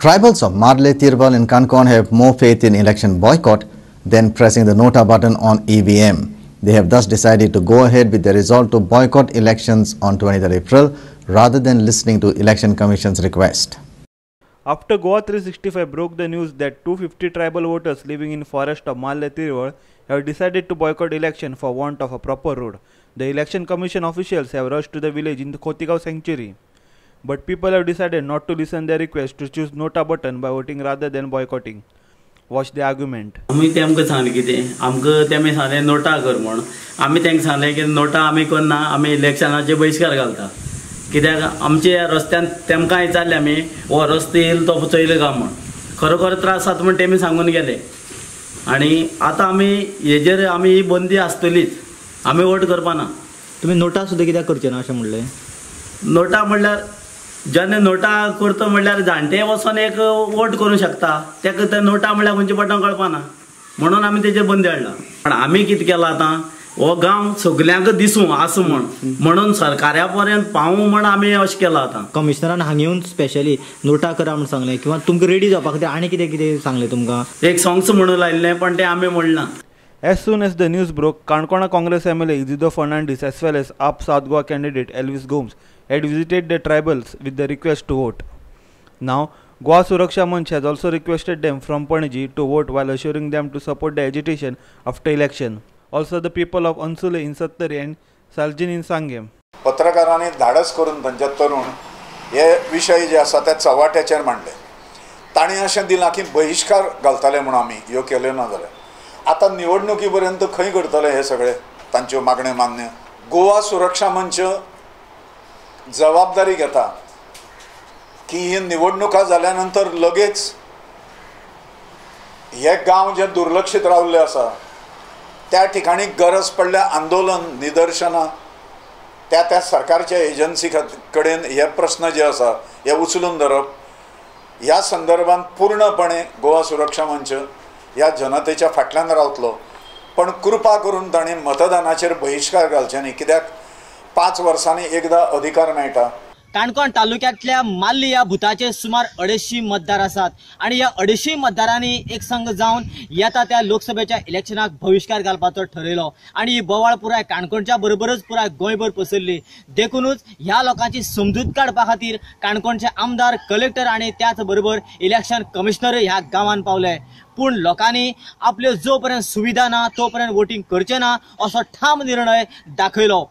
Tribals of Marle, Tirval and Kankon have more faith in election boycott than pressing the Nota button on EVM. They have thus decided to go ahead with their resolve to boycott elections on 23rd April rather than listening to Election Commission's request. After Goa 365 broke the news that 250 tribal voters living in forest of Marle Tirval have decided to boycott election for want of a proper road, the Election Commission officials have rushed to the village in the Khotigaon sanctuary. But people have decided not to listen their request to choose Nota button by voting rather than boycotting. Watch the argument. आम्ही तेमकां सांगले कितें आमकां तेमी सांगले नोटा कर म्हण आमी तेंकां सांगले की नोटा आमी करना आमी इलेक्शनाचे बहिष्कार घालता कित्याक आमचे रस्त्यान तेमकां विचारले आमी हो रस्तो येयलो तो चोयलो काय म्हण खरोखर त्रास जाता म्हण तेमी सांगून गेले आनी आतां आमी हेजेर आमी ही बंदी आसतलीच आमी वोट करपा ना. तुम्ही नोटा सुद्दां कित्याक करचे ना अशें म्हणलें? नोटा म्हणल्यार जेन्ना नोटा करता म्हणल्यार जाणटे वचोन एक वोट करूं शकता तेका ते नोटा म्हणल्यार खंयचे बटन कळपाना म्हणून आमी तेजेर बंदी हाडला. पण आमी कितें केलां आतां हो गांव सगल्यांक दिसूं आसूं म्हणून सरकारा पर्यंत पावूं म्हण आमी अशें केलां आतां. कमिशनरान हांगा येवन स्पेशली नोटा करा म्हण सांगलें किंवा तुमकां रेडी जावपा खातीर आनी कितें कितें सांगलें तुमकां? एक सॉंग्स म्हणून लायिल्लें पण तें आमी म्हणना. As soon as the news broke, Kankona Congress MLA Isidro Fernandes as well as AAP South Goa candidate Elvis Gomes had visited the tribals with the request to vote. Now, Goa Suraksha Manch has also requested them from Panaji to vote while assuring them to support the agitation after election. Also, the people of Ansule in Sattari and Saljin in Sangem. पत्रकारांनी धाडस करून तांचे तरुण हे विषय जे आसा ते चव्हाट्याचेर मांडले. ताणें अशें दिलां की बहिष्कार घालतले म्हणून आमी ह्यो केल्यो ना जाल्यार आता निवडणुकी पर्यंत खंय करतले हे सगळे तांच्यो मागण्यो मान्य. गोवा सुरक्षा मंच जबाबदारी घेता की ही निवडणुका जाल्या नंतर लगेच हे गांव जे दुर्लक्षित रावल्ले आसा त्या ठिकाणी गरज पडल्या आंदोलन निदर्शनां त्या सरकारच्या एजन्सी कडेन हे प्रश्न जे आसा हे उचलून धरप ह्या संदर्भात पूर्णपणे गोवा सुरक्षा मंच ह्या जनतेच्या फाटल्यान रावतलो. पण कृपा करून ताणें मतदानाचेर बहिष्कार घालचे न्ही कित्याक 5 वर्सांनी एकदा अधिकार मेळटा. काणकोण तालुक्यातल्या माल्ली या भुताचे सुमार 250 मतदार आसात आणि या 250 मतदारांनी एक संघ जावन येता त्या लोकसभेच्या इलेक्शनाक बहिष्कार घालपाचो ठरयलो आणि ही बोवाळ पुराय काणकोणच्या बरोबरच पुराय गोंयभर पसरली. देखूनच ह्या लोकांची समजूत काडपा खातीर काणकोणचे आमदार कलेक्टर आणि त्याच बरोबर इलेक्शन कमिशनर ह्या गांवांत पावले. पूण लोकांनी आपल्यो जो पर्यंत सुविधा ना तो पर्यंत वोटिंग करचे ना असो ठाम निर्णय दाखयलो.